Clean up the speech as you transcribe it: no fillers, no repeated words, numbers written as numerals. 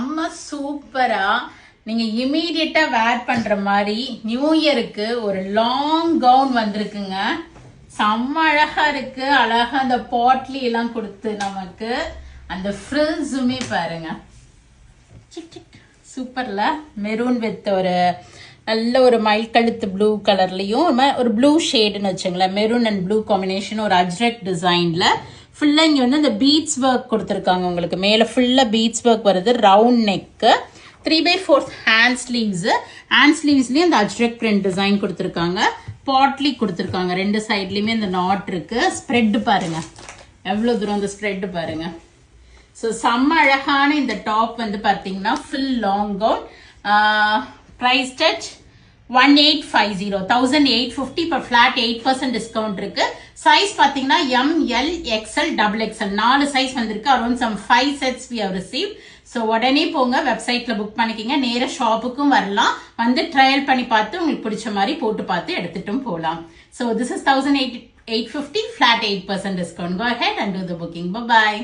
செம்ம சூப்பரா நீங்க இமீடியட்டா வேர் பண்ற மாதிரி நியூ இயருக்கு ஒரு லாங் கவுன் வந்திருக்குங்க. செம்ம அழகா இருக்கு. அழகா அந்த பாட்லி எல்லாம் கொடுத்து நமக்கு அந்த ஃப்ரில்ஸுமே பாருங்க சூப்பர்ல. மெரூன் வித் ஒரு நல்ல ஒரு மயில் கழுத்து ப்ளூ கலர்லயும் ஒரு ப்ளூ ஷேடுன்னு வச்சுங்களேன். மெரூன் அண்ட் ப்ளூ காம்பினேஷன் ஒரு அஜ்ரக் டிசைன்ல ஃபுல்லா இங்க வந்து இந்த பீட்ஸ் ஒர்க் கொடுத்துருக்காங்க. உங்களுக்கு மேல ஃபுல்லா பீட்ஸ் ஒர்க் வருது. Round neck 3/4 hand sleeves. Hand ஸ்லீவ்ஸ்லயும் இந்த அஜ்ரக் பிரிண்ட் டிசைன் கொடுத்துருக்காங்க. பாட்லி கொடுத்துருக்காங்க. ரெண்டு சைட்லயுமே இந்த நாட் இருக்கு. ஸ்ப்ரெட் பாருங்க எவ்வளவு தூரம் அந்த ஸ்ப்ரெட் பாருங்க. ஸோ செம்ம அழகான இந்த டாப் வந்து பார்த்தீங்கன்னா ஃபுல் லாங் கவுன். ப்ரைஸ் டச் 1850 1850 per flat 8% டிஸ்கவுண்ட் இருக்கு. சைஸ் பாத்தீங்கன்னா ML XL XXL 4 சைஸ் வந்திருக்கு. Around some 5 sets we have received. So உடனே போங்க வெப்சைட்ல புக் பண்ணிக்கிங்க. நேர ஷாப்புக்கும் வரலாம். வந்து ட்ரையல் பண்ணி பார்த்து உங்களுக்கு பிடிச்ச மாதிரி போட்டு பார்த்து எடுத்துட்டும் போகலாம். So this is 1850 flat 8% discount. Go ahead and do the booking. Bye bye.